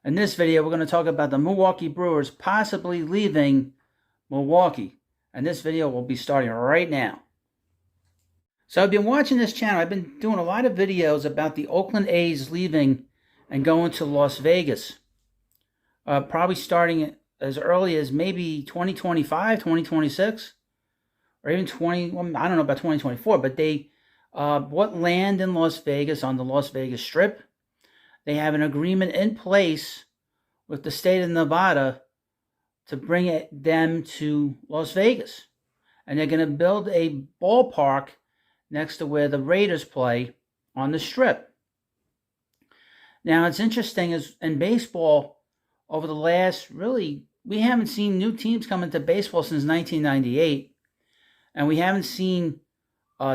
In this video, we're going to talk about the Milwaukee Brewers possibly leaving Milwaukee. And this video will be starting right now. So I've been watching this channel. I've been doing a lot of videos about the Oakland A's leaving and going to Las Vegas. Probably starting as early as maybe 2025, 2026, or even I don't know about 2024, but they bought land in Las Vegas on the Las Vegas Strip. They have an agreement in place with the state of Nevada to bring them to Las Vegas. And they're going to build a ballpark next to where the Raiders play on the Strip. Now, it's interesting is in baseball, over the last, we haven't seen new teams come into baseball since 1998. And we haven't seen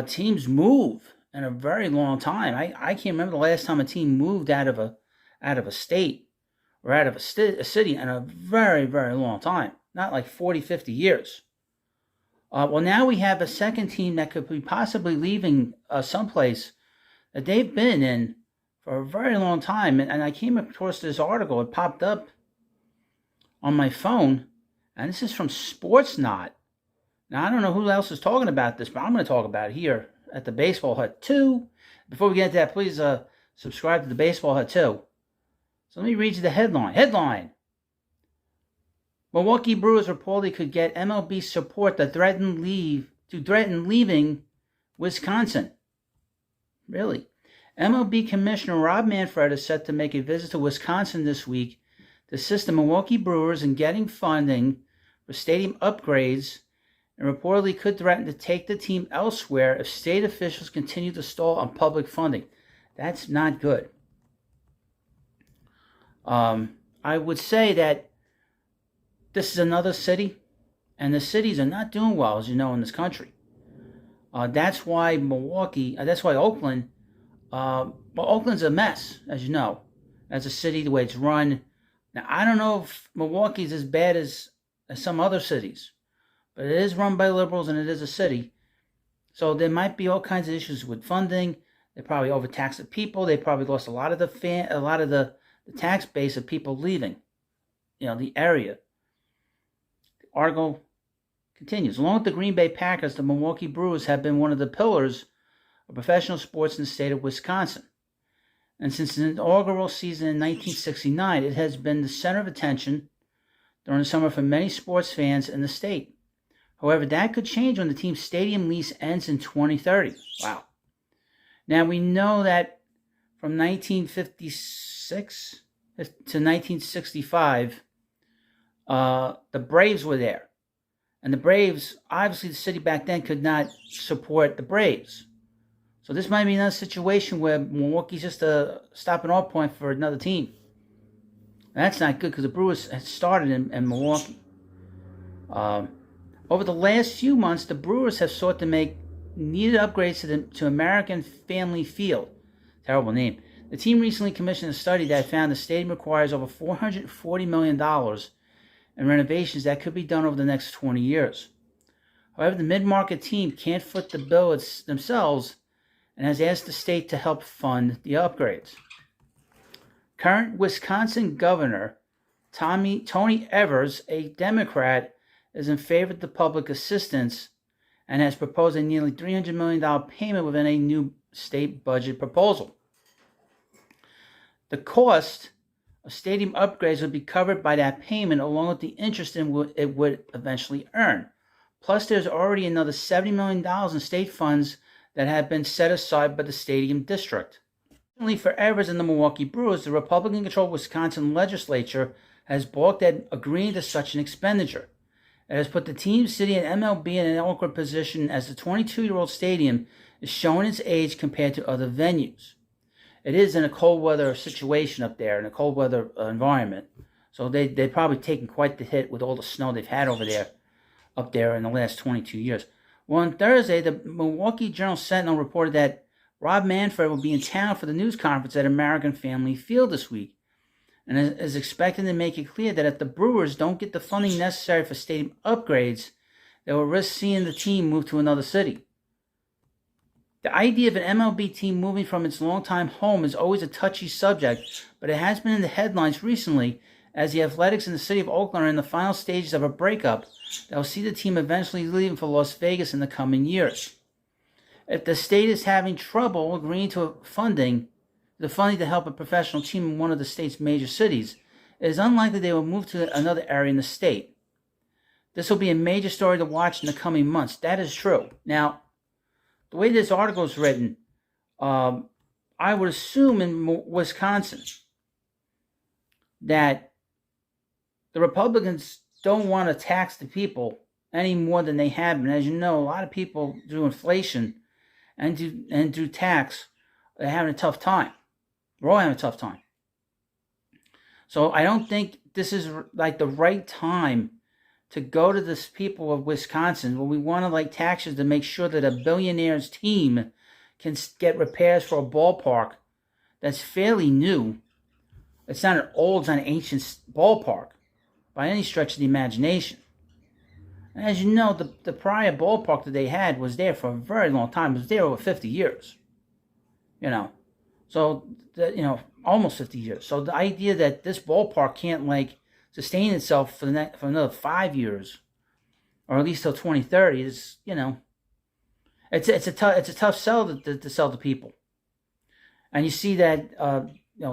teams move in a very long time. I can't remember the last time a team moved out of a state or out of a city in a very, very long time. Not like 40, 50 years. Well, now we have a second team that could be possibly leaving someplace that they've been in for a very long time. And I came across this article. It popped up on my phone. And this is from Sportsnot. Now, I don't know who else is talking about this, but I'm going to talk about it here at the Baseball Hut 2. Before we get into that, please subscribe to the Baseball Hut 2. So let me read you the headline. Headline: Milwaukee Brewers reportedly could get MLB support to threaten leaving Wisconsin. Really? MLB Commissioner Rob Manfred is set to make a visit to Wisconsin this week to assist the Milwaukee Brewers in getting funding for stadium upgrades, and reportedly could threaten to take the team elsewhere if state officials continue to stall on public funding. That's not good. I would say that this is another city, and the cities are not doing well, as you know, in this country. That's why Oakland, Oakland's a mess, as you know, as a city, the way it's run. Now, I don't know if Milwaukee's as bad as some other cities, but it is run by liberals and it is a city. So there might be all kinds of issues with funding. They probably overtaxed the people. They probably lost a lot of the tax base of people leaving, the area. The article continues. Along with the Green Bay Packers, the Milwaukee Brewers have been one of the pillars of professional sports in the state of Wisconsin. And since the inaugural season in 1969, it has been the center of attention during the summer for many sports fans in the state. However, that could change when the team's stadium lease ends in 2030. Wow. Now, we know that from 1956 to 1965, the Braves were there. And the Braves, obviously the city back then could not support the Braves. So this might be another situation where Milwaukee's just a stopping-off point for another team. That's not good because the Brewers had started in Milwaukee. Over the last few months, the Brewers have sought to make needed upgrades to American Family Field. Terrible name. The team recently commissioned a study that found the stadium requires over $440 million in renovations that could be done over the next 20 years. However, the mid-market team can't foot the bill themselves and has asked the state to help fund the upgrades. Current Wisconsin Governor Tony Evers, a Democrat, is in favor of the public assistance and has proposed a nearly $300 million payment within a new state budget proposal. The cost of stadium upgrades would be covered by that payment along with the interest it would eventually earn. Plus, there's already another $70 million in state funds that have been set aside by the stadium district. Fortunately for Evers and the Milwaukee Brewers, the Republican-controlled Wisconsin legislature has balked at agreeing to such an expenditure. It has put the team, city, and MLB in an awkward position as the 22-year-old stadium is showing its age compared to other venues. It is in a cold weather situation up there, in a cold weather environment. So they're probably taking quite the hit with all the snow they've had up there in the last 22 years. Well, on Thursday, the Milwaukee Journal-Sentinel reported that Rob Manfred will be in town for the news conference at American Family Field this week, and is expecting to make it clear that if the Brewers don't get the funding necessary for stadium upgrades, they will risk seeing the team move to another city. The idea of an MLB team moving from its longtime home is always a touchy subject, but it has been in the headlines recently as the Athletics in the city of Oakland are in the final stages of a breakup that will see the team eventually leaving for Las Vegas in the coming years. If the state is having trouble agreeing to the funding to help a professional team in one of the state's major cities, it is unlikely they will move to another area in the state. This will be a major story to watch in the coming months. That is true. Now, the way this article is written, I would assume in Wisconsin that the Republicans don't want to tax the people any more than they have been. As you know, a lot of people through inflation and through tax are having a tough time. We're all having a tough time. So I don't think this is like the right time to go to the people of Wisconsin where we want to like taxes to make sure that a billionaire's team can get repairs for a ballpark that's fairly new. It's not an old, it's not an ancient ballpark by any stretch of the imagination. And as you know, the prior ballpark that they had was there for a very long time. It was there over 50 years. So, almost 50 years. So the idea that this ballpark can't like sustain itself for another 5 years, or at least till 2030, is it's a tough sell to sell to people. And you see that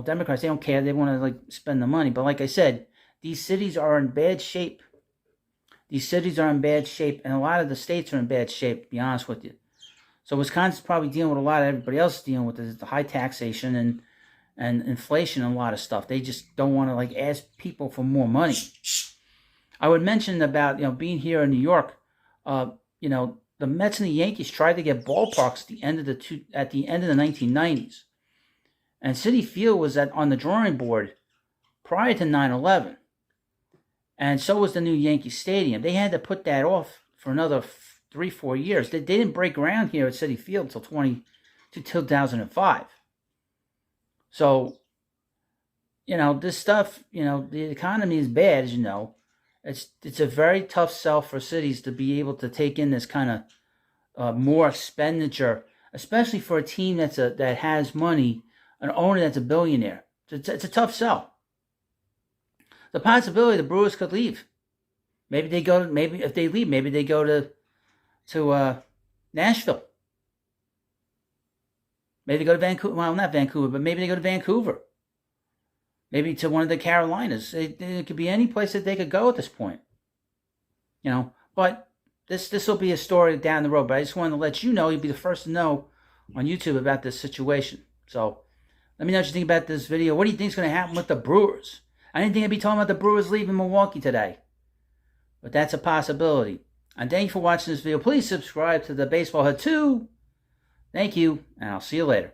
Democrats, they don't care, they want to like spend the money. But like I said, these cities are in bad shape. And a lot of the states are in bad shape, to be honest with you. So Wisconsin's probably dealing with a lot of everybody else is dealing with is the high taxation and inflation and a lot of stuff. They just don't want to like ask people for more money. I would mention about being here in New York. The Mets and the Yankees tried to get ballparks at the end of the 1990s, and Citi Field was on the drawing board prior to 9/11, and so was the new Yankee Stadium. They had to put that off for another 3-4 years. They didn't break ground here at Citi Field until 2005. So, this stuff, the economy is bad, as you know. It's a very tough sell for cities to be able to take in this kind of more expenditure, especially for a team that has money, an owner that's a billionaire. It's a tough sell. The possibility the Brewers could leave. Maybe if they leave, maybe they go to Nashville. Maybe they go to Vancouver. Well, not Vancouver, but maybe they go to Vancouver. Maybe to one of the Carolinas. It could be any place that they could go at this point. But this will be a story down the road. But I just wanted to let you know. You'll be the first to know on YouTube about this situation. So let me know what you think about this video. What do you think is going to happen with the Brewers? I didn't think I'd be talking about the Brewers leaving Milwaukee today. But that's a possibility. And thank you for watching this video. Please subscribe to the Baseball Head 2. Thank you, and I'll see you later.